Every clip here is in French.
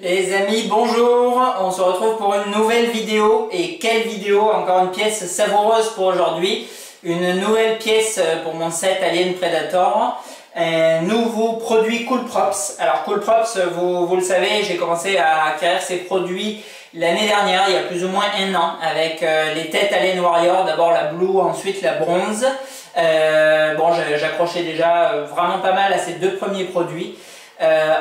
Les amis, bonjour, on se retrouve pour une nouvelle vidéo. Et quelle vidéo! Encore une pièce savoureuse pour aujourd'hui. Une nouvelle pièce pour mon set Alien Predator. Un nouveau produit Cool Props. Alors Cool Props, vous le savez, j'ai commencé à acquérir ces produits l'année dernière, il y a plus ou moins un an, avec les têtes Alien Warrior, d'abord la Blue, ensuite la Bronze. Bon, j'accrochais déjà vraiment pas mal à ces deux premiers produits.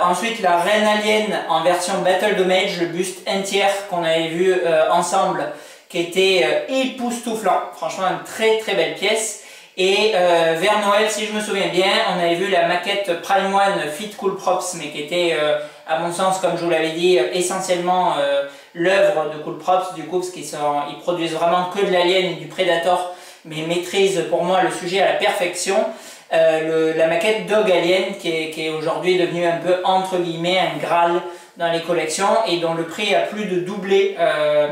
Ensuite la Reine Alien en version Battle Damage, le buste entier qu'on avait vu ensemble, qui était époustouflant, franchement une très belle pièce. Et vers Noël, si je me souviens bien, on avait vu la maquette Prime One Fit Cool Props, mais qui était à mon sens, comme je vous l'avais dit, essentiellement l'œuvre de Cool Props, du coup, parce qu'ils produisent vraiment que de l'Alien et du Predator, mais maîtrisent pour moi le sujet à la perfection. La maquette Dog Alien qui est aujourd'hui devenue un peu entre guillemets un Graal dans les collections et dont le prix a plus de doublé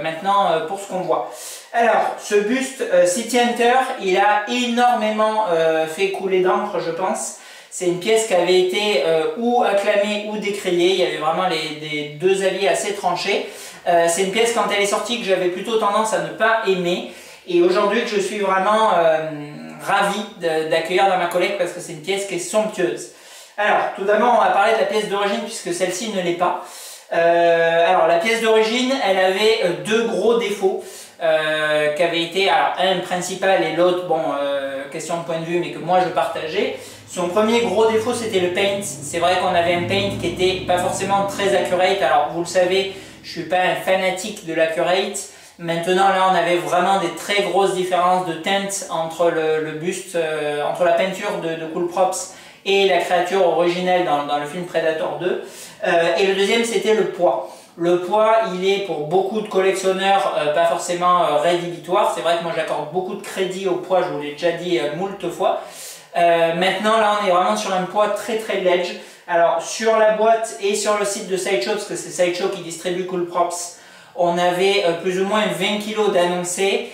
maintenant pour ce qu'on voit. Alors ce buste City Hunter, il a énormément fait couler d'encre, je pense. C'est une pièce qui avait été ou acclamée ou décriée, il y avait vraiment des deux avis assez tranchés. C'est une pièce, quand elle est sortie, que j'avais plutôt tendance à ne pas aimer, et aujourd'hui que je suis vraiment ravi d'accueillir dans ma collecte parce que c'est une pièce qui est somptueuse. Alors tout d'abord on va parler de la pièce d'origine puisque celle-ci ne l'est pas. Alors la pièce d'origine, elle avait deux gros défauts qui avaient été, alors un principal et l'autre, bon, question de point de vue, mais que moi je partageais. Son premier gros défaut, c'était le paint. C'est vrai qu'on avait un paint qui était pas forcément très accurate. Alors vous le savez, je suis pas un fanatique de l'accurate. Maintenant là on avait vraiment des très grosses différences de teinte entre le buste, entre la peinture de Cool Props et la créature originelle dans le film Predator 2. Et le deuxième, c'était le poids. Le poids, il est pour beaucoup de collectionneurs pas forcément rédhibitoire. C'est vrai que moi j'accorde beaucoup de crédit au poids, je vous l'ai déjà dit moult fois. Maintenant là on est vraiment sur un poids très ledge. Alors sur la boîte et sur le site de Sideshow, parce que c'est Sideshow qui distribue Cool Props, on avait plus ou moins 20 kg d'annoncés.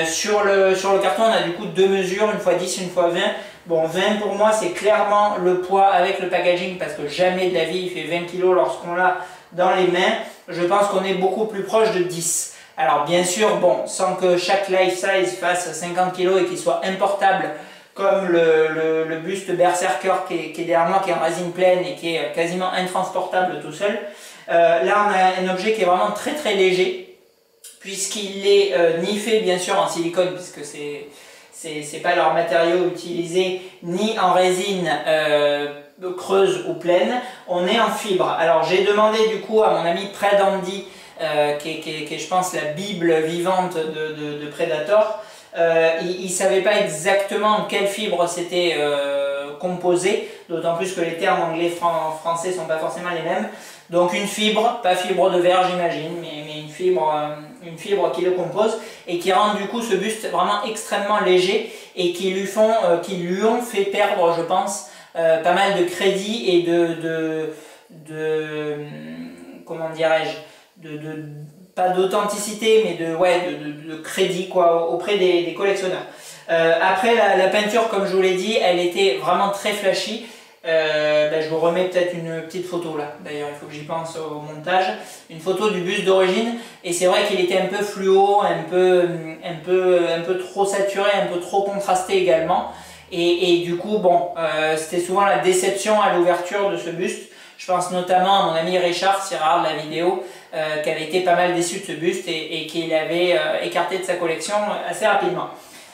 Sur le carton, on a du coup deux mesures, une fois 10, une fois 20. Bon, 20 pour moi, c'est clairement le poids avec le packaging, parce que jamais de la vie il fait 20 kg lorsqu'on l'a dans les mains. Je pense qu'on est beaucoup plus proche de 10. Alors bien sûr, bon, sans que chaque life size fasse 50 kg et qu'il soit importable, comme le buste Berserker qui est derrière moi, qui est en résine pleine et qui est quasiment intransportable tout seul. Là on a un objet qui est vraiment très léger, puisqu'il est ni fait bien sûr en silicone, puisque c'est pas leur matériau utilisé, ni en résine creuse ou pleine. On est en fibre. Alors j'ai demandé du coup à mon ami Pred Andy, qui est je pense la bible vivante de Predator. Il ne savait pas exactement en quelle fibre c'était composé, d'autant plus que les termes anglais français sont pas forcément les mêmes. Donc une fibre, pas fibre de verre j'imagine, mais une fibre qui le compose et qui rend du coup ce buste vraiment extrêmement léger et qui lui ont fait perdre, je pense, pas mal de crédit et comment dirais-je, pas d'authenticité, mais de crédit quoi, auprès des collectionneurs. Après la peinture, comme je vous l'ai dit, elle était vraiment très flashy. Je vous remets peut-être une petite photo là, d'ailleurs il faut que j'y pense au montage, une photo du buste d'origine, et c'est vrai qu'il était un peu fluo, un peu trop saturé, un peu trop contrasté également, et du coup bon, c'était souvent la déception à l'ouverture de ce buste. Je pense notamment à mon ami Richard, si rare de la vidéo, qui avait été pas mal déçu de ce buste et qui l'avait écarté de sa collection assez rapidement.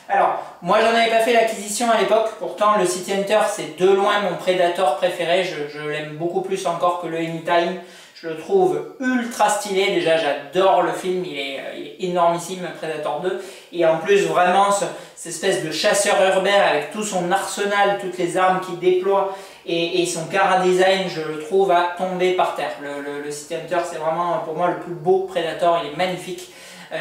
Alors, moi j'en avais pas fait l'acquisition à l'époque, pourtant le City Hunter c'est de loin mon Predator préféré, je l'aime beaucoup plus encore que le Anytime, je le trouve ultra stylé, déjà j'adore le film, il est énormissime Predator 2, et en plus vraiment cette espèce de chasseur urbain avec tout son arsenal, toutes les armes qu'il déploie et son cara design, je le trouve à tomber par terre. Le City Hunter c'est vraiment pour moi le plus beau Predator, il est magnifique.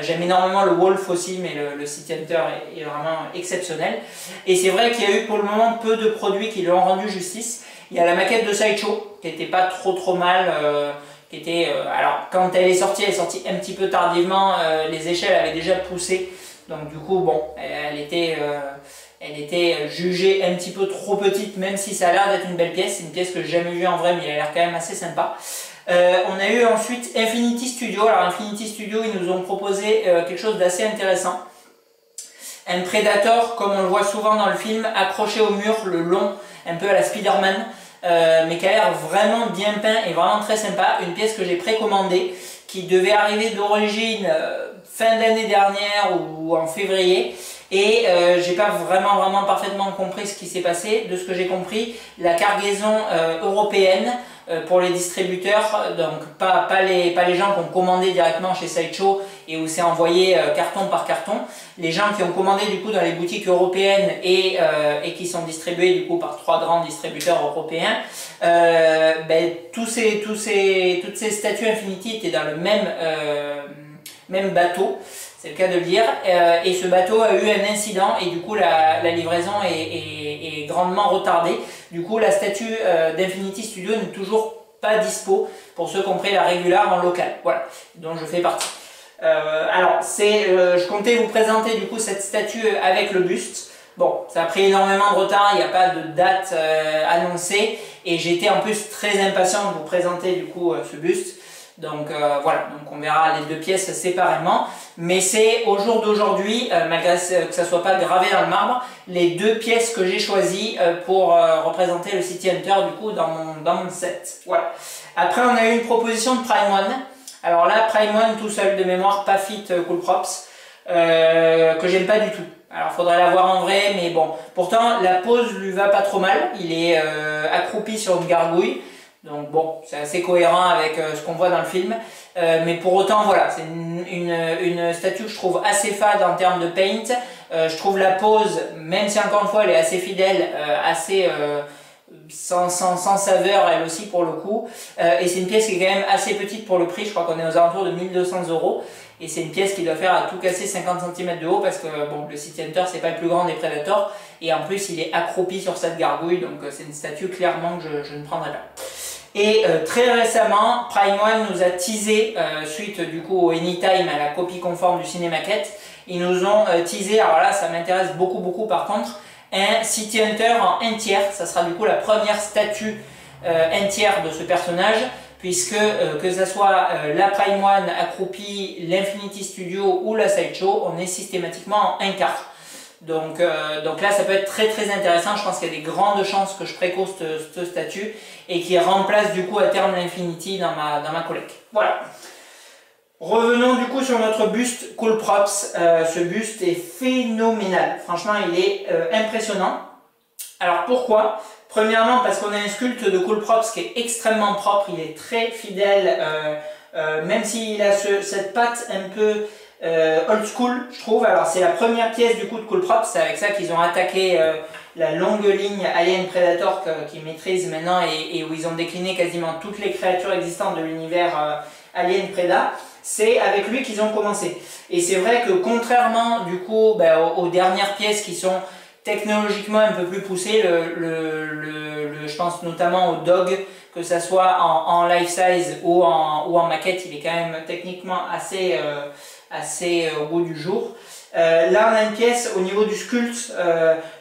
J'aime énormément le Wolf aussi, mais le City Hunter est vraiment exceptionnel. Et c'est vrai qu'il y a eu pour le moment peu de produits qui lui ont rendu justice. Il y a la maquette de Sideshow, qui n'était pas trop mal, alors quand elle est sortie un petit peu tardivement, les échelles avaient déjà poussé. Donc du coup, bon, elle était jugée un petit peu trop petite, même si ça a l'air d'être une belle pièce. C'est une pièce que j'ai jamais vue en vrai, mais elle a l'air quand même assez sympa. On a eu ensuite Infinity Studio. Alors Infinity Studio, ils nous ont proposé quelque chose d'assez intéressant. Un Predator, comme on le voit souvent dans le film, accroché au mur, le long, un peu à la Spider-Man, mais qui a l'air vraiment bien peint et vraiment très sympa. Une pièce que j'ai précommandée, qui devait arriver d'origine fin d'année dernière ou en février. Et j'ai pas vraiment parfaitement compris ce qui s'est passé. De ce que j'ai compris, la cargaison européenne pour les distributeurs, donc pas les gens qui ont commandé directement chez Sideshow et où c'est envoyé carton par carton, les gens qui ont commandé du coup dans les boutiques européennes et qui sont distribués du coup par 3 grands distributeurs européens, toutes ces statues Infinity étaient dans le même bateau. C'est le cas de le dire, et ce bateau a eu un incident et du coup la livraison est grandement retardée. Du coup la statue d'Infinity Studio n'est toujours pas dispo pour ceux qui ont pris la régulière en local, voilà, dont je fais partie. Alors je comptais vous présenter du coup cette statue avec le buste. Bon, ça a pris énormément de retard, il n'y a pas de date annoncée et j'étais en plus très impatient de vous présenter du coup ce buste. Donc voilà, donc on verra les 2 pièces séparément, mais c'est au jour d'aujourd'hui, malgré que ça ne soit pas gravé dans le marbre, les 2 pièces que j'ai choisies pour représenter le City Hunter du coup dans mon set. Voilà. Après on a eu une proposition de Prime One. Alors là, Prime One tout seul de mémoire, pas fit Cool Props, que j'aime pas du tout. Alors faudrait la voir en vrai, mais bon, pourtant la pose lui va pas trop mal, il est accroupi sur une gargouille. Donc bon, c'est assez cohérent avec ce qu'on voit dans le film, mais pour autant voilà, c'est une statue que je trouve assez fade en termes de paint. Je trouve la pose, même si encore une fois elle est assez fidèle, assez sans saveur elle aussi pour le coup, et c'est une pièce qui est quand même assez petite pour le prix. Je crois qu'on est aux alentours de 1200 €, et c'est une pièce qui doit faire à tout casser 50 cm de haut, parce que bon, le City Hunter c'est pas le plus grand des Predators, et en plus il est accroupi sur cette gargouille, donc c'est une statue clairement que je ne prendrai pas. Et très récemment, Prime One nous a teasé, suite du coup au Anytime, à la copie conforme du Cinémaquette, ils nous ont teasé, alors là ça m'intéresse beaucoup par contre, un City Hunter en 1/3, ça sera du coup la première statue 1/3 de ce personnage, puisque que ce soit la Prime One accroupie, l'Infinity Studio ou la Sideshow, on est systématiquement en 1/4. Donc là ça peut être très intéressant. Je pense qu'il y a des grandes chances que je préco cette statue et qui remplace du coup à terme l'Infinity dans ma collecte. Voilà. Revenons du coup sur notre buste Cool Props. Ce buste est phénoménal. Franchement il est impressionnant. Alors pourquoi? Premièrement parce qu'on a un sculpte de Cool Props qui est extrêmement propre. Il est très fidèle, même s'il a cette patte un peu old school, je trouve. Alors c'est la première pièce du coup de Cool Props, c'est avec ça qu'ils ont attaqué la longue ligne Alien Predator qu'ils maîtrisent maintenant, et où ils ont décliné quasiment toutes les créatures existantes de l'univers Alien Preda. C'est avec lui qu'ils ont commencé. Et c'est vrai que contrairement du coup aux dernières pièces qui sont technologiquement un peu plus poussées, je pense notamment au Dog, que ça soit en life size ou en maquette, il est quand même techniquement assez au goût du jour. Là on a une pièce au niveau du sculpte,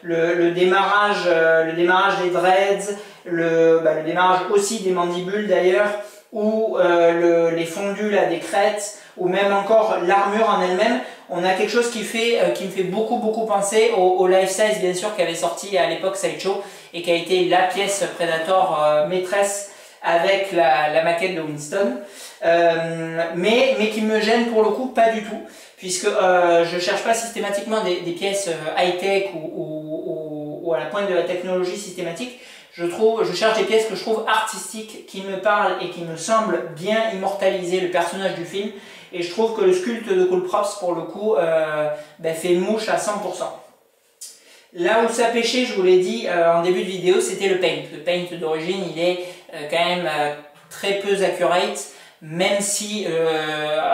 le démarrage des dreads, le démarrage aussi des mandibules d'ailleurs, ou les fondus là, des crêtes, ou même encore l'armure en elle-même. On a quelque chose qui me fait beaucoup penser au life size bien sûr qui avait sorti à l'époque Sideshow et qui a été la pièce Predator maîtresse avec la maquette de Winston, mais qui me gêne pour le coup pas du tout, puisque je cherche pas systématiquement des pièces high-tech ou à la pointe de la technologie systématique. Je cherche des pièces que je trouve artistiques, qui me parlent et qui me semblent bien immortaliser le personnage du film, et je trouve que le sculpte de Cool Props pour le coup fait mouche à 100%. Là où ça pêchait, je vous l'ai dit en début de vidéo, c'était le paint. Le paint d'origine, il est quand même très peu accurate, même si,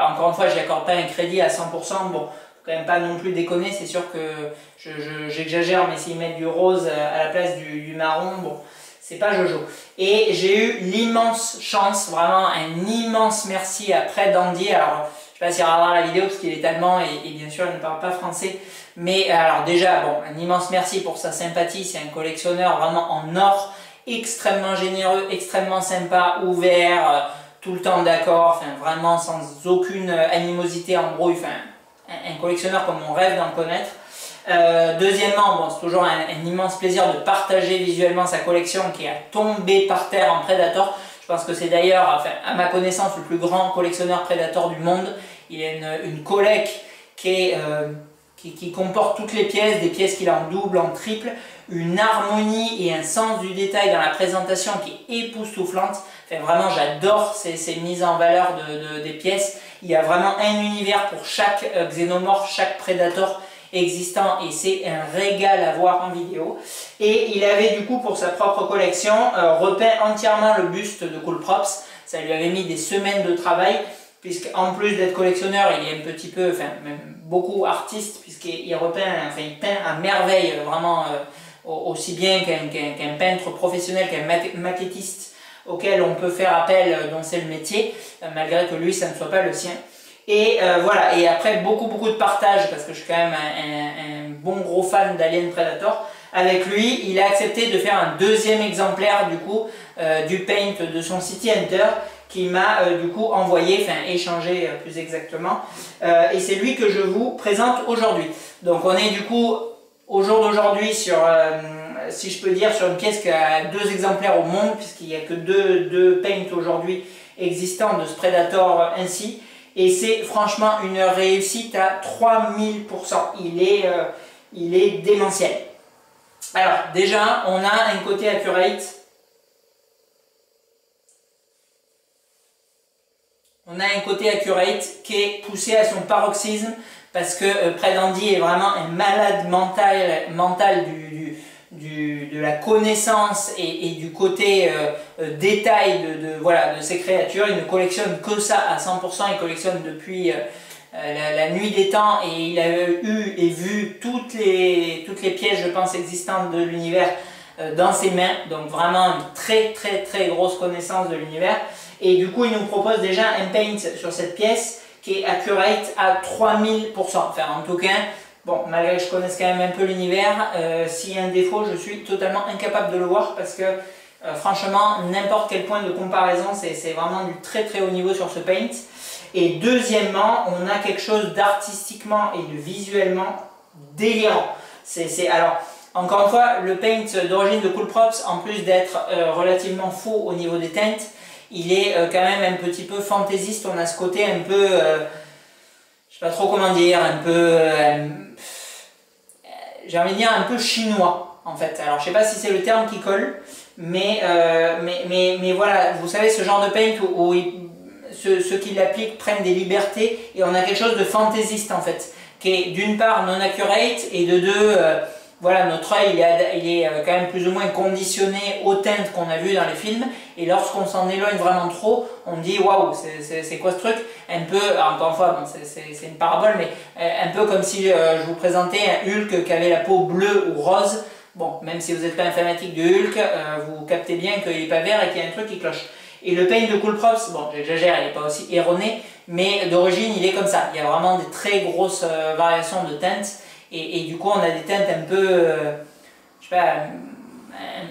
encore une fois, je n'accorde pas un crédit à 100%. Bon, faut quand même pas non plus déconner, c'est sûr que j'exagère, mais s'ils mettent du rose à la place du marron, bon, c'est pas Jojo. Et j'ai eu l'immense chance, vraiment un immense merci à Fred Dandy. Alors, je sais pas s'il regardera la vidéo parce qu'il est allemand et bien sûr il ne parle pas français. Mais alors déjà, bon, un immense merci pour sa sympathie. C'est un collectionneur vraiment en or, extrêmement généreux, extrêmement sympa, ouvert. tout le temps d'accord, enfin, vraiment sans aucune animosité, embrouille, enfin, un collectionneur comme on rêve d'en connaître. Deuxièmement, bon, c'est toujours un immense plaisir de partager visuellement sa collection qui a tombé par terre en Predator. Je pense que c'est d'ailleurs, enfin, à ma connaissance, le plus grand collectionneur Predator du monde. Il a une collecte qui comporte toutes les pièces, des pièces qu'il a en double, en triple, une harmonie et un sens du détail dans la présentation qui est époustouflante. Enfin, vraiment, j'adore ces mises en valeur des pièces. Il y a vraiment un univers pour chaque xénomorphe, chaque Predator existant et c'est un régal à voir en vidéo. Et il avait du coup pour sa propre collection repeint entièrement le buste de Cool Props. Ça lui avait mis des semaines de travail puisqu'en plus d'être collectionneur, il est un petit peu, enfin même beaucoup artiste puisqu'il repeint, enfin il peint à merveille vraiment aussi bien qu'un peintre professionnel, qu'un maquettiste auquel on peut faire appel dont c'est le métier, malgré que lui ça ne soit pas le sien. Et voilà, et après beaucoup de partage, parce que je suis quand même un bon gros fan d'Alien Predator, avec lui, il a accepté de faire un deuxième exemplaire du coup du paint de son City Hunter, qui m'a du coup envoyé, enfin échangé plus exactement, et c'est lui que je vous présente aujourd'hui. Donc on est du coup au jour d'aujourd'hui sur, si je peux dire, sur une pièce qui a 2 exemplaires au monde, puisqu'il n'y a que deux paints aujourd'hui existants de ce Predator ainsi. Et c'est franchement une réussite à 3000%. Il est démentiel. Alors déjà, on a un côté accurate. On a un côté accurate qui est poussé à son paroxysme parce que Predandy est vraiment un malade mental de la connaissance et du côté détail voilà, de ces créatures. Il ne collectionne que ça à 100%, il collectionne depuis la nuit des temps et il a eu et vu toutes les pièces, je pense, existantes de l'univers dans ses mains. Donc vraiment une très grosse connaissance de l'univers. Et du coup, il nous propose déjà un paint sur cette pièce qui est accurate à 3000%. Enfin, en tout cas, bon, malgré que je connaisse quand même un peu l'univers, s'il y a un défaut, je suis totalement incapable de le voir parce que franchement, n'importe quel point de comparaison, c'est vraiment du très haut niveau sur ce paint. Et deuxièmement, on a quelque chose d'artistiquement et de visuellement délirant. Alors, encore une fois, le paint d'origine de Cool Props, en plus d'être relativement faux au niveau des teintes, il est quand même un petit peu fantaisiste. On a ce côté un peu, je sais pas trop comment dire, un peu, j'ai envie de dire un peu chinois en fait. Alors je sais pas si c'est le terme qui colle, mais voilà, vous savez ce genre de paint où ceux qui l'appliquent prennent des libertés et on a quelque chose de fantaisiste en fait, qui est d'une part non accurate et de deux, voilà, notre œil il est quand même plus ou moins conditionné aux teintes qu'on a vues dans les films et lorsqu'on s'en éloigne vraiment trop, on dit waouh, c'est quoi ce truc? Un peu, encore une fois, bon, c'est une parabole, mais un peu comme si je vous présentais un Hulk qui avait la peau bleue ou rose. Bon, même si vous n'êtes pas un fanatique de Hulk, vous captez bien qu'il n'est pas vert et qu'il y a un truc qui cloche. Et le paint de Cool Props, bon, j'exagère, il n'est pas aussi erroné, mais d'origine il est comme ça. Il y a vraiment des très grosses variations de teintes. Et du coup, on a des teintes un peu, je sais pas,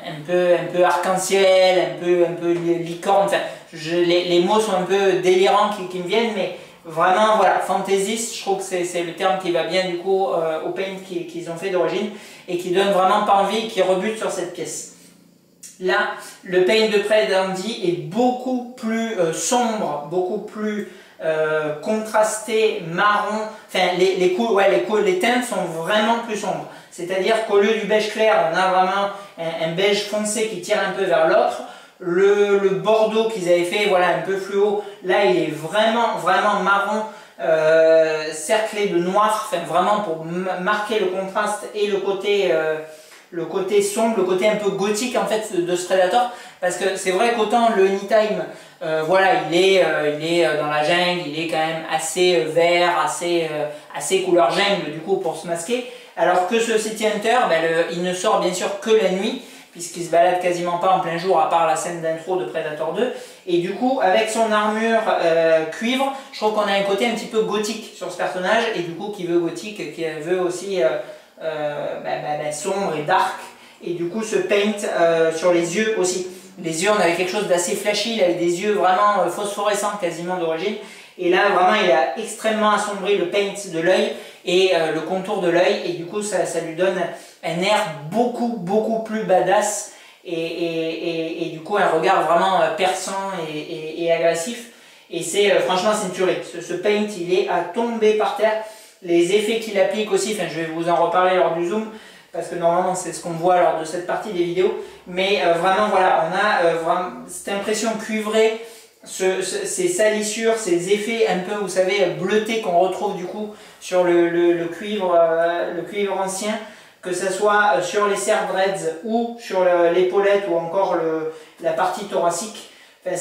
un peu arc-en-ciel, un peu licorne. Enfin, les mots sont un peu délirants qui me viennent, mais vraiment, voilà, fantaisiste, je trouve que c'est le terme qui va bien du coup au paint qu'ils ont fait d'origine et qui donne vraiment pas envie, qui rebute sur cette pièce. Là, le paint de Predandy est beaucoup plus sombre, beaucoup plus contrasté, marron, enfin les teintes sont vraiment plus sombres. C'est-à-dire qu'au lieu du beige clair, on a vraiment un beige foncé qui tire un peu vers l'ocre. Le bordeaux qu'ils avaient fait, voilà, un peu fluo, là il est vraiment marron, cerclé de noir, enfin, vraiment pour marquer le contraste et le côté sombre, le côté un peu gothique en fait de ce Predator, parce que c'est vrai qu'autant le Anytime, voilà, il est dans la jungle, il est quand même assez vert, assez couleur jungle du coup pour se masquer, alors que ce City Hunter, ben, il ne sort bien sûr que la nuit, puisqu'il se balade quasiment pas en plein jour, à part la scène d'intro de Predator 2, et du coup avec son armure cuivre, je trouve qu'on a un côté un petit peu gothique sur ce personnage, et du coup qui veut gothique, qui veut aussi sombre et dark, et du coup ce paint sur les yeux aussi. les yeux, on avait quelque chose d'assez flashy, il avait des yeux vraiment phosphorescents quasiment d'origine. Et là, vraiment, il a extrêmement assombri le paint de l'œil et le contour de l'œil. Et du coup, ça lui donne un air beaucoup plus badass. Et du coup, un regard vraiment perçant et agressif. Et franchement, c'est une tuerie. Ce paint, il est à tomber par terre. Les effets qu'il applique aussi, enfin, je vais vous en reparler lors du zoom. Parce que normalement, c'est ce qu'on voit lors de cette partie des vidéos. Mais vraiment, voilà, on a vraiment cette impression cuivrée. Ces salissures, ces effets un peu, vous savez, bleutés qu'on retrouve du coup sur le cuivre ancien, que ce soit sur les serres dreads ou sur l'épaulette ou encore la partie thoracique. Enfin,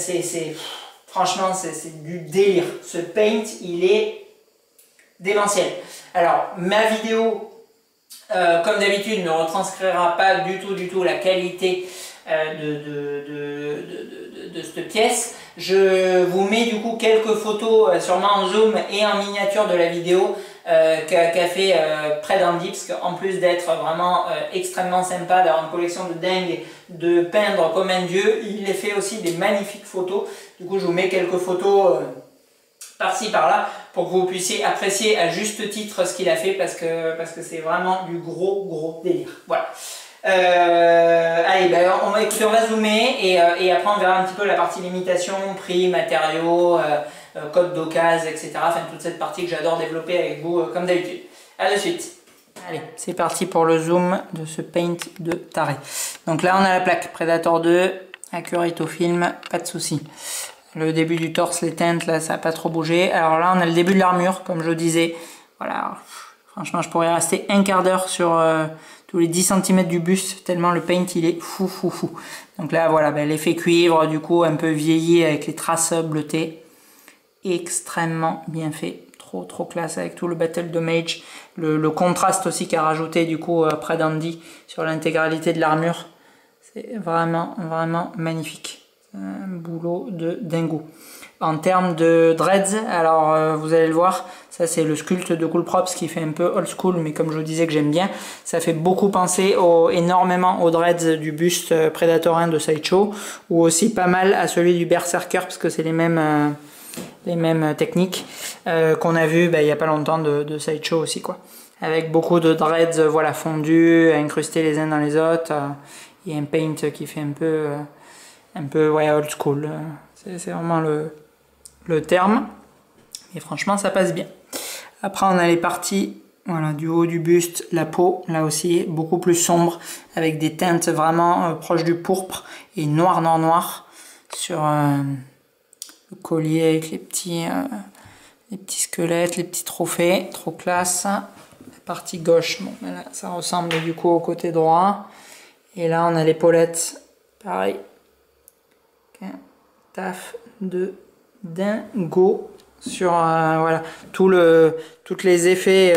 franchement, c'est du délire. Ce paint, il est démentiel. Alors, ma vidéo, comme d'habitude, ne retranscrira pas du tout la qualité de cette pièce. Je vous mets du coup quelques photos sûrement en zoom et en miniature de la vidéo qu'a fait Pred Handy, parce qu'en plus d'être vraiment extrêmement sympa, d'avoir une collection de dingue, de peindre comme un dieu, il fait aussi des magnifiques photos. Du coup, je vous mets quelques photos par-ci par-là pour que vous puissiez apprécier à juste titre ce qu'il a fait, parce que c'est vraiment du gros délire. Voilà. Allez, ben, on va écouter, on va zoomer et après on verra un petit peu la partie limitation, prix, matériaux, code d'occasion, etc. Enfin, toute cette partie que j'adore développer avec vous comme d'habitude. A de suite. Allez, c'est parti pour le zoom de ce paint de taré. Donc là, on a la plaque Predator 2, Accurate au film, pas de souci. Le début du torse, les teintes, là, ça n'a pas trop bougé. Alors là, on a le début de l'armure, comme je le disais. Voilà, franchement, je pourrais rester un quart d'heure sur tous les 10 cm du buste, tellement le paint, il est fou. Donc là, voilà, ben, l'effet cuivre, du coup, un peu vieilli avec les traces bleutées. Extrêmement bien fait. Trop classe avec tout le battle damage. Le contraste aussi qu'a rajouté, du coup, Pred Handy sur l'intégralité de l'armure. C'est vraiment magnifique. Un boulot de dingo. En termes de dreads, alors vous allez le voir, ça c'est le sculpte de Coolprops qui fait un peu old school, mais comme je vous disais que j'aime bien, ça fait beaucoup penser énormément aux dreads du buste Predator 1 de Sideshow, ou aussi pas mal à celui du Berserker, parce que c'est les mêmes techniques qu'on a vu il n'y a pas longtemps de Sideshow aussi, quoi. Avec beaucoup de dreads voilà, fondus, incrustés les uns dans les autres, et un paint qui fait un peu ouais, old school. C'est vraiment le terme. Et franchement, ça passe bien. Après, on a les parties voilà, du haut du buste, la peau, là aussi, beaucoup plus sombre, avec des teintes vraiment proches du pourpre et noir sur le collier avec les petits squelettes, les petits trophées, trop classe. La partie gauche, bon, là, ça ressemble du coup au côté droit. Et là, on a l'épaulette, pareil. Un taf de dingo sur voilà, toutes les effets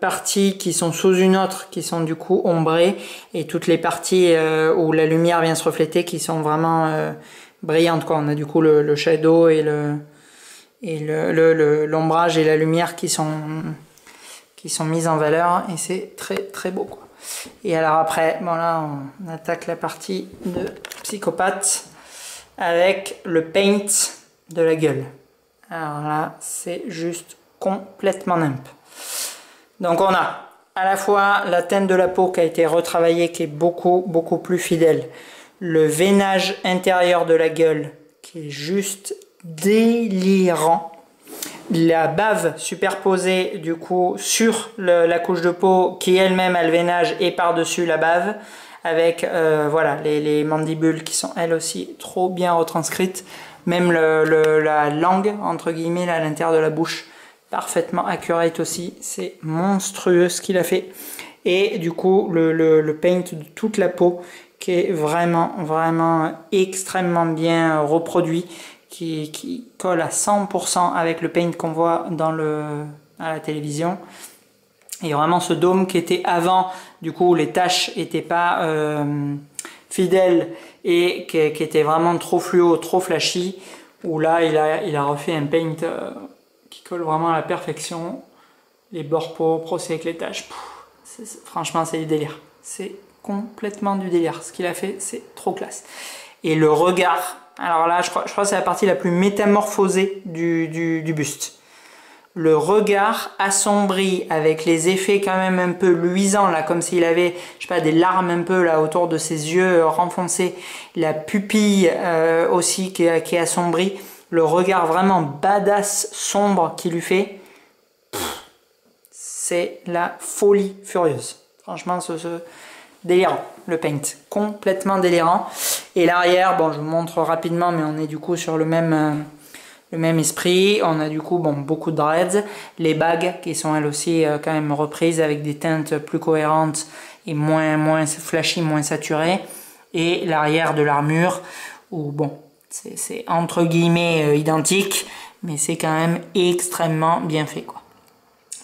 parties qui sont sous une autre, qui sont du coup ombrées, et toutes les parties où la lumière vient se refléter qui sont vraiment brillantes, quoi. On a du coup le shadow et l'ombrage et la lumière qui sont mises en valeur, et c'est très beau, quoi. Et alors après, bon là on attaque la partie de psychopathe avec le paint de la gueule. Alors là, c'est juste complètement nimp. Donc on a à la fois la teinte de la peau qui a été retravaillée, qui est beaucoup plus fidèle. Le veinage intérieur de la gueule qui est juste délirant. La bave superposée du coup sur la couche de peau qui elle-même a le veinage et par-dessus la bave, avec voilà, les mandibules qui sont elles aussi trop bien retranscrites. Même la langue, entre guillemets, là, à l'intérieur de la bouche, parfaitement accurate aussi. C'est monstrueux ce qu'il a fait. Et du coup, le paint de toute la peau qui est vraiment extrêmement bien reproduit, qui colle à 100% avec le paint qu'on voit à la télévision. Et vraiment ce dôme qui était avant, du coup les taches n'étaient pas fidèles et qui était vraiment trop fluo, trop flashy, où là il a refait un paint qui colle vraiment à la perfection. Les bords propres avec les taches, franchement c'est du délire. C'est complètement du délire. Ce qu'il a fait, c'est trop classe. Et le regard, alors là je crois que c'est la partie la plus métamorphosée du buste. Le regard assombri avec les effets quand même un peu luisants là, comme s'il avait, je sais pas, des larmes un peu là autour de ses yeux renfoncés, la pupille aussi qui est assombrie, le regard vraiment badass sombre qu'il lui fait, c'est la folie furieuse. Franchement, délirant, le paint, complètement délirant. Et l'arrière, bon, je vous montre rapidement, mais on est du coup sur le même esprit. On a du coup beaucoup de dreads, les bagues qui sont elles aussi quand même reprises avec des teintes plus cohérentes et moins flashy, moins saturées. Et l'arrière de l'armure où bon, c'est entre guillemets identique, mais c'est quand même extrêmement bien fait, quoi.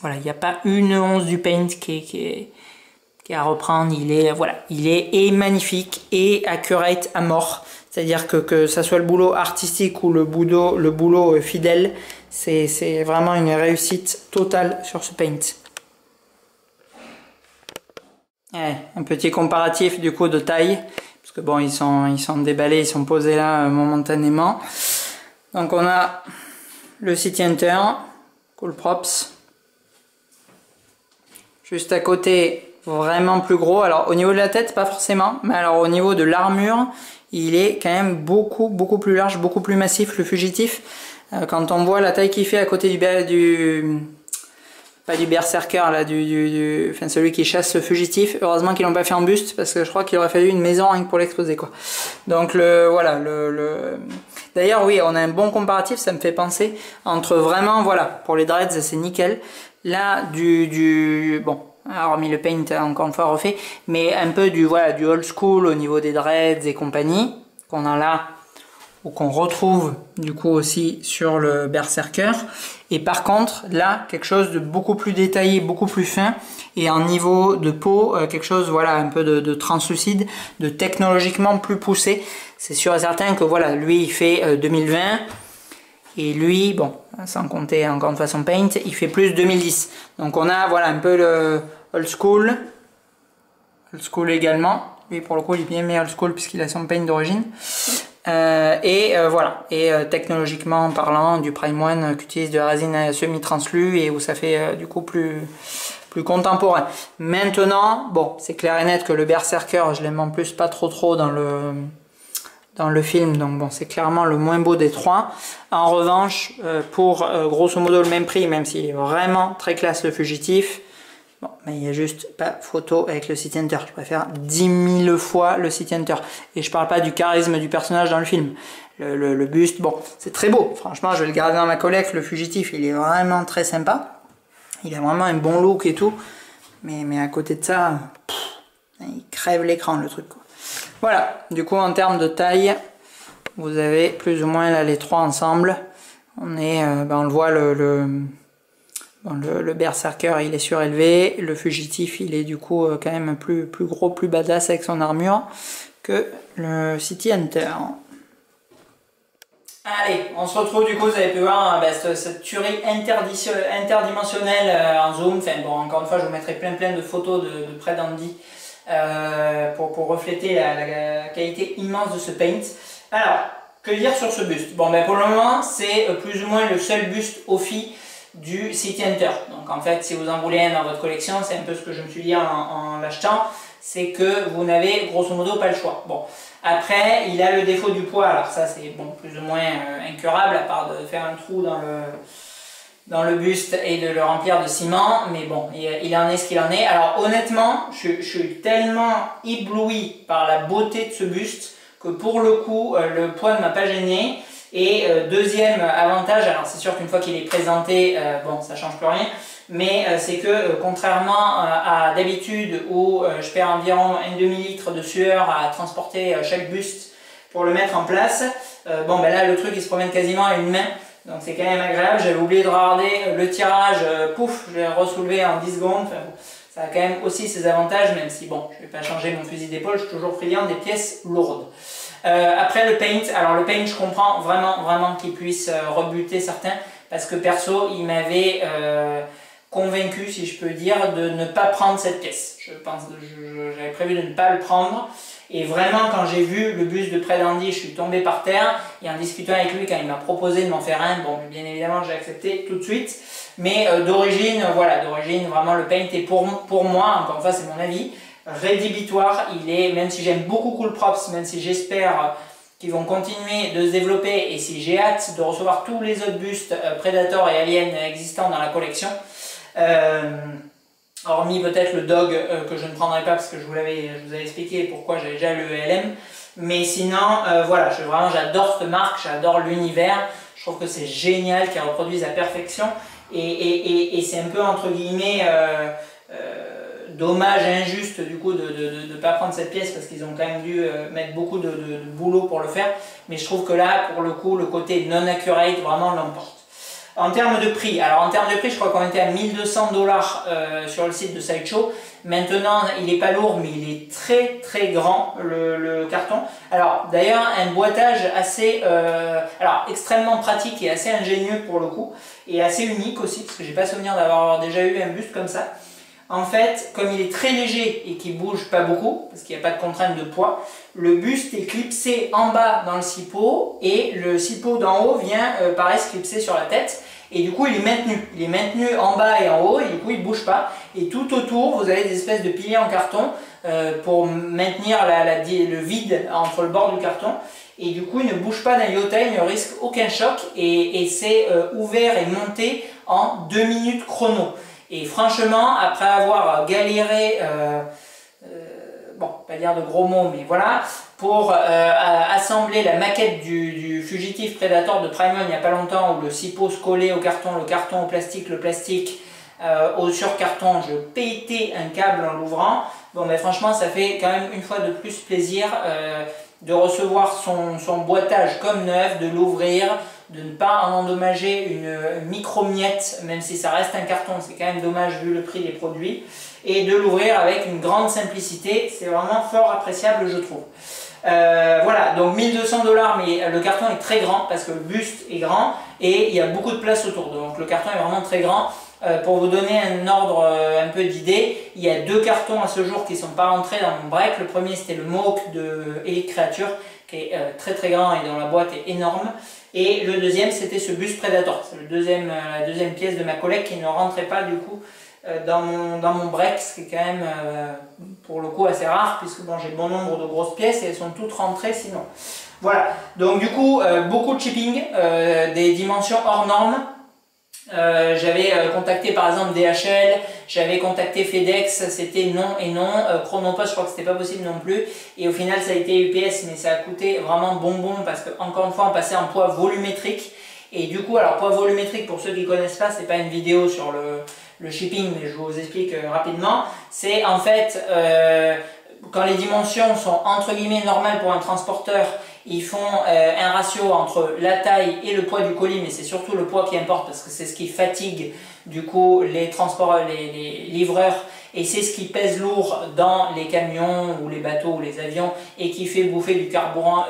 Voilà, il n'y a pas une once du paint qui est à reprendre. Il est et magnifique et accurate à mort. C'est-à-dire que ça soit le boulot artistique ou le boulot fidèle, c'est vraiment une réussite totale sur ce paint. Ouais, un petit comparatif du coup de taille, parce que bon, ils sont déballés, ils sont posés là momentanément. Donc on a le City Hunter, Cool Props. Juste à côté, vraiment plus gros. Alors au niveau de la tête, pas forcément, mais alors au niveau de l'armure, il est quand même beaucoup plus large, beaucoup plus massif, le fugitif. Quand on voit la taille qu'il fait à côté pas du berserker là, enfin celui qui chasse le fugitif, heureusement qu'ils l'ont pas fait en buste parce que je crois qu'il aurait fallu une maison rien que pour l'exposer, quoi. Donc voilà, d'ailleurs oui, on a un bon comparatif, ça me fait penser entre vraiment, voilà, pour les dreads c'est nickel. Là bon, hormis le paint encore une fois refait, mais un peu du old school au niveau des dreads et compagnie qu'on a là, ou qu'on retrouve du coup aussi sur le berserker. Et par contre là, quelque chose de beaucoup plus détaillé, beaucoup plus fin, et en niveau de peau quelque chose, voilà, un peu de translucide, de technologiquement plus poussé. C'est sûr et certain que voilà, lui il fait 2020, et lui, bon, sans compter encore une fois son paint, il fait plus 2010. Donc on a, voilà, un peu le old school également. Lui pour le coup il est bien mis old school puisqu'il a son paint d'origine. Voilà, et technologiquement parlant, du Prime One qui utilise de la résine semi-translu et où ça fait du coup plus contemporain. Maintenant, bon, c'est clair et net que le Berserker, je l'aime en plus pas trop dans le film, donc bon, c'est clairement le moins beau des trois. En revanche, pour grosso modo le même prix, même s'il est vraiment très classe le fugitif, bon, mais il n'y a juste pas photo avec le City Hunter. Je préfère 10 000 fois le City Hunter. Et je parle pas du charisme du personnage dans le film. Le buste, bon, c'est très beau. Franchement, je vais le garder dans ma collecte. Le fugitif, il est vraiment très sympa. Il a vraiment un bon look et tout. Mais à côté de ça, il crève l'écran le truc, quoi. Voilà, du coup en termes de taille, vous avez plus ou moins là les trois ensemble. On est, on le voit, le berserker il est surélevé, le fugitif il est du coup quand même plus gros, plus badass avec son armure que le City Hunter. Allez, on se retrouve du coup, vous avez pu voir cette tuerie interdimensionnelle en zoom. Enfin bon, encore une fois je vous mettrai plein de photos de près d'Andy. Pour refléter la qualité immense de ce paint. Alors, que dire sur ce buste? Bon, pour le moment, c'est plus ou moins le seul buste Ophi du City Hunter. Donc en fait, si vous en voulez un dans votre collection, c'est un peu ce que je me suis dit en l'achetant, c'est que vous n'avez grosso modo pas le choix. Bon, après, il a le défaut du poids, alors ça c'est bon, plus ou moins incurable, à part de faire un trou dans le buste et de le remplir de ciment, mais bon, il en est ce qu'il en est. Alors honnêtement, je suis tellement ébloui par la beauté de ce buste que pour le coup, le poids ne m'a pas gêné. Et deuxième avantage, alors c'est sûr qu'une fois qu'il est présenté, bon, ça change plus rien, mais c'est que contrairement à d'habitude où je perds environ 1,5 litre de sueur à transporter chaque buste pour le mettre en place, bon, là le truc il se promène quasiment à une main. Donc c'est quand même agréable. J'avais oublié de regarder le tirage, pouf, je l'ai ressoulevé en 10 secondes. Enfin, bon, ça a quand même aussi ses avantages, même si bon, je ne vais pas changer mon fusil d'épaule, je suis toujours friand des pièces lourdes. Après le paint, alors le paint je comprends vraiment qu'il puisse rebuter certains, parce que perso il m'avait convaincu, si je peux dire, de ne pas prendre cette pièce. J'avais prévu de ne pas le prendre. Et vraiment, quand j'ai vu le buste de Pred Andy, je suis tombé par terre. Et en discutant avec lui, quand il m'a proposé de m'en faire un, bon, bien évidemment, j'ai accepté tout de suite. Mais d'origine, voilà, d'origine, vraiment, le paint est pour moi, encore une fois, c'est mon avis, rédhibitoire. Il est, même si j'aime beaucoup Cool Props, même si j'espère qu'ils vont continuer de se développer et si j'ai hâte de recevoir tous les autres bustes Predator et Alien existants dans la collection, hormis peut-être le Dog que je ne prendrai pas parce que je vous avais expliqué pourquoi j'avais déjà le ELM. Mais sinon, voilà, vraiment j'adore cette marque, j'adore l'univers. Je trouve que c'est génial qu'ils reproduisent à perfection. Et c'est un peu entre guillemets dommage, injuste du coup de ne pas prendre cette pièce parce qu'ils ont quand même dû mettre beaucoup de boulot pour le faire. Mais je trouve que là, pour le coup, le côté non accurate vraiment l'emporte. En termes de prix, alors en termes de prix, je crois qu'on était à 1200 $, sur le site de Sideshow. Maintenant, il n'est pas lourd, mais il est très très grand le carton. Alors d'ailleurs, un boitage assez, alors extrêmement pratique et assez ingénieux pour le coup, et assez unique aussi, parce que j'ai pas souvenir d'avoir déjà eu un buste comme ça. En fait, comme il est très léger et qu'il bouge pas beaucoup, parce qu'il n'y a pas de contrainte de poids, le buste est clipsé en bas dans le cipot et le cipot d'en haut vient pareil se clipser sur la tête. Et du coup, il est maintenu. Il est maintenu en bas et en haut et du coup, il ne bouge pas. Et tout autour, vous avez des espèces de piliers en carton pour maintenir le vide entre le bord du carton. Et du coup, il ne bouge pas d'un iota, il ne risque aucun choc et c'est ouvert et monté en 2 minutes chrono. Et franchement, après avoir galéré, bon, pas dire de gros mots, mais voilà, pour assembler la maquette du fugitif Predator de Primon il n'y a pas longtemps, où le cipot se collait au carton, le carton au plastique, le plastique au surcarton, je pétais un câble en l'ouvrant. Bon, mais franchement, ça fait quand même une fois de plus plaisir de recevoir son boitage comme neuf, de l'ouvrir, de ne pas en endommager une micro-miette, même si ça reste un carton, c'est quand même dommage vu le prix des produits, et de l'ouvrir avec une grande simplicité, c'est vraiment fort appréciable je trouve. Voilà, donc 1200 $, mais le carton est très grand parce que le buste est grand et il y a beaucoup de place autour, donc le carton est vraiment très grand. Pour vous donner un ordre un peu d'idée, il y a 2 cartons à ce jour qui ne sont pas rentrés dans mon break. Le premier c'était le Mohawk de Elite Creature qui est très très grand et dont la boîte est énorme. Et le deuxième c'était ce buste Predator, c'est la deuxième pièce de ma collecte qui ne rentrait pas du coup dans mon break, ce qui est quand même pour le coup assez rare puisque bon, j'ai bon nombre de grosses pièces et elles sont toutes rentrées sinon. Voilà, donc du coup beaucoup de shipping, des dimensions hors normes. J'avais contacté par exemple DHL, j'avais contacté FedEx, c'était non et non, Chronopost je crois que c'était pas possible non plus, et au final ça a été UPS, mais ça a coûté vraiment bonbon parce que encore une fois on passait en poids volumétrique, et du coup alors poids volumétrique pour ceux qui connaissent pas, c'est pas une vidéo sur le shipping mais je vous explique rapidement, c'est en fait quand les dimensions sont entre guillemets normales pour un transporteur, ils font un ratio entre la taille et le poids du colis, mais c'est surtout le poids qui importe parce que c'est ce qui fatigue du coup les livreurs et c'est ce qui pèse lourd dans les camions ou les bateaux ou les avions et qui fait bouffer du carburant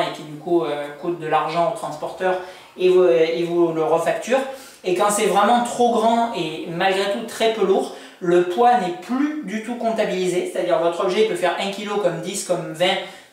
et qui du coup coûte de l'argent aux transporteurs et ils vous le refacturent. Et quand c'est vraiment trop grand et malgré tout très peu lourd, le poids n'est plus du tout comptabilisé, c'est-à-dire votre objet peut faire 1 kg comme 10, comme 20,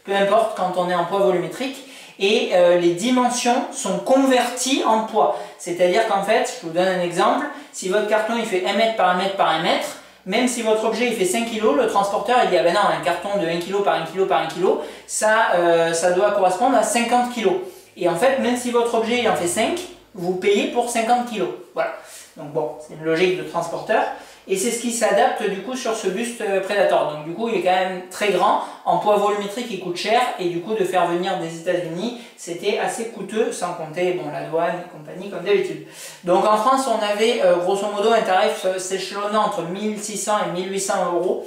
peu importe quand on est en poids volumétrique, et les dimensions sont converties en poids. C'est-à-dire qu'en fait, je vous donne un exemple, si votre carton il fait 1 mètre par 1 mètre par 1 mètre, même si votre objet il fait 5 kg, le transporteur il dit ah ben non, un carton de 1 kg par 1 kg par 1 kg, ça doit correspondre à 50 kg. Et en fait, même si votre objet il en fait 5, vous payez pour 50 kg. Voilà. Donc bon, c'est une logique de transporteur. Et c'est ce qui s'adapte du coup sur ce buste Predator. Donc du coup il est quand même très grand, en poids volumétrique il coûte cher et du coup de faire venir des États-Unis c'était assez coûteux sans compter bon, la douane et compagnie comme d'habitude. Donc en France on avait grosso modo un tarif s'échelonnant entre 1600 et 1800 €.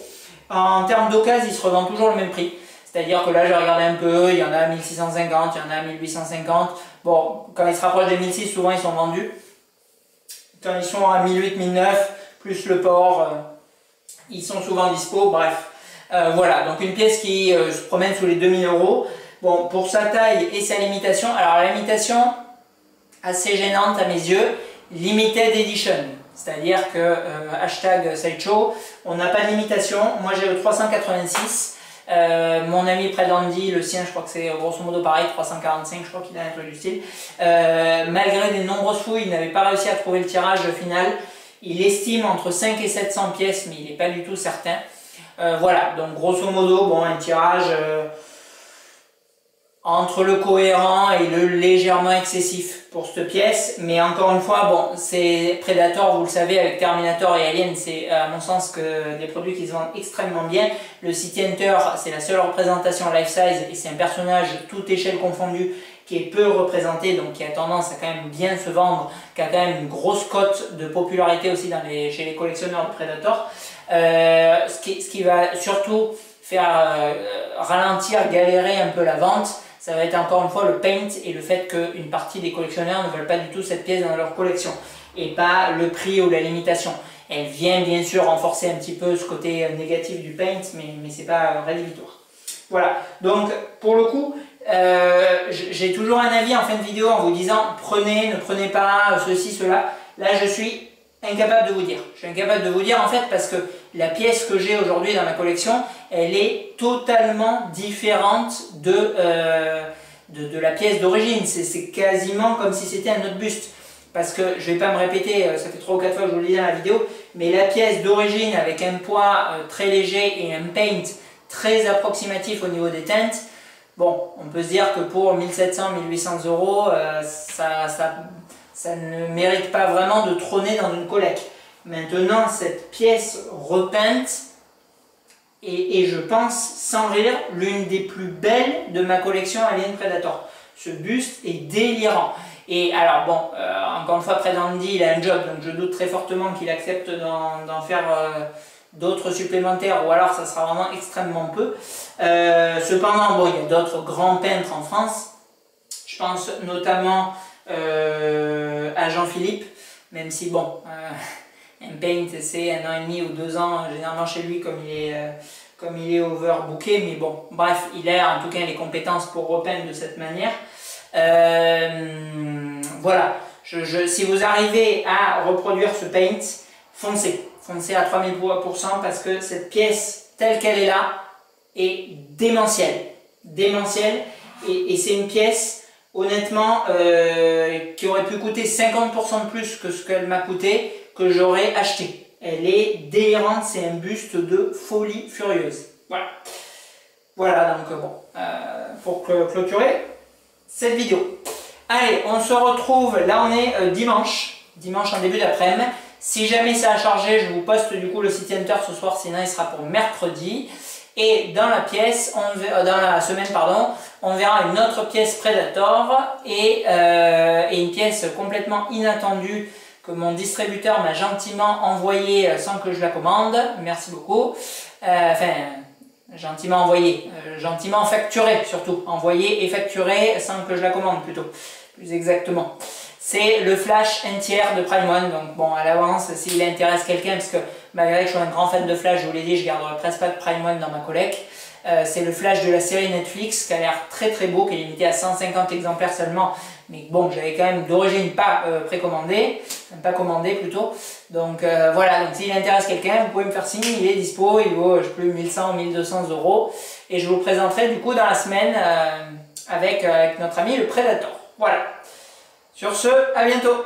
En termes d'occasion il se revend toujours le même prix. C'est-à-dire que là j'ai regardé un peu, il y en a à 1650, il y en a à 1850. Bon, quand ils se rapprochent des 1600 souvent ils sont vendus. Quand ils sont à 1800, 1900, plus le port, ils sont souvent dispo, bref. Voilà, donc une pièce qui se promène sous les 2000 €. Bon, pour sa taille et sa limitation, alors la limitation, assez gênante à mes yeux, limited edition. C'est-à-dire que, hashtag Sideshow, on n'a pas de limitation. Moi j'ai le 386. Mon ami près d'Andy, le sien, je crois que c'est grosso modo pareil, 345, je crois qu'il a un truc du style. Malgré des nombreuses fouilles, il n'avait pas réussi à trouver le tirage final. Il estime entre 5 et 700 pièces, mais il n'est pas du tout certain. Voilà, donc grosso modo, bon, un tirage entre le cohérent et le légèrement excessif pour cette pièce, mais encore une fois, bon, c'est Predator, vous le savez, avec Terminator et Alien, c'est à mon sens que des produits qui se vendent extrêmement bien. Le City Hunter, c'est la seule représentation life size et c'est un personnage toute échelle confondue qui est peu représenté, donc qui a tendance à quand même bien se vendre, qui a quand même une grosse cote de popularité aussi chez les collectionneurs de Predator. Ce qui va surtout faire ralentir, galérer un peu la vente, ça va être encore une fois le paint et le fait qu'une partie des collectionneurs ne veulent pas du tout cette pièce dans leur collection et pas le prix ou la limitation. Elle vient bien sûr renforcer un petit peu ce côté négatif du paint, mais c'est pas rédhibitoire. Voilà, donc pour le coup, j'ai toujours un avis en fin de vidéo en vous disant prenez, ne prenez pas, ceci, cela. Là je suis incapable de vous dire. Je suis incapable de vous dire en fait parce que la pièce que j'ai aujourd'hui dans ma collection, elle est totalement différente de la pièce d'origine. C'est quasiment comme si c'était un autre buste. Parce que je ne vais pas me répéter, ça fait 3 ou 4 fois que je vous le dis dans la vidéo, mais la pièce d'origine avec un poids très léger et un paint très approximatif au niveau des teintes, bon, on peut se dire que pour 1700-1800 euros, ça ne mérite pas vraiment de trôner dans une collecte. Maintenant, cette pièce repeinte est, je pense, sans rire, l'une des plus belles de ma collection Alien Predator. Ce buste est délirant. Et alors bon, encore une fois, près d'Andy, il a un job, donc je doute très fortement qu'il accepte d'en faire d'autres supplémentaires, ou alors ça sera vraiment extrêmement peu. Cependant, bon, il y a d'autres grands peintres en France. Je pense notamment à Jean-Philippe, même si bon, un paint c'est 1 an et demi ou 2 ans généralement chez lui comme il est overbooké, mais bon, bref, il a en tout cas les compétences pour repeindre de cette manière. Voilà, si vous arrivez à reproduire ce paint, foncez à 3000% parce que cette pièce telle qu'elle est là est démentielle, et c'est une pièce honnêtement qui aurait pu coûter 50% de plus que ce qu'elle m'a coûté, que j'aurais acheté. Elle est délirante, c'est un buste de folie furieuse. Voilà donc bon, pour clôturer cette vidéo. Allez, on se retrouve, là on est dimanche en début d'après-midi. Si jamais ça a chargé, je vous poste du coup le City Hunter ce soir, sinon il sera pour mercredi. Et dans la pièce, dans la semaine, pardon, on verra une autre pièce Predator et une pièce complètement inattendue que mon distributeur m'a gentiment envoyée sans que je la commande. Merci beaucoup. Enfin, gentiment envoyée, gentiment facturée surtout. Envoyée et facturée sans que je la commande plutôt, plus exactement. C'est le Flash entière de Prime One, donc bon, à l'avance, s'il intéresse quelqu'un, parce que malgré que je sois un grand fan de Flash, je vous l'ai dit, je garderai presque pas de Prime One dans ma collecte. C'est le Flash de la série Netflix, qui a l'air très très beau, qui est limité à 150 exemplaires seulement, mais bon, j'avais quand même d'origine pas précommandé, pas commandé plutôt. Donc voilà, donc s'il intéresse quelqu'un, vous pouvez me faire signe, il est dispo, il vaut, je sais plus, 1100 ou 1200 euros, et je vous le présenterai du coup dans la semaine avec notre ami le Predator. Voilà. Sur ce, à bientôt!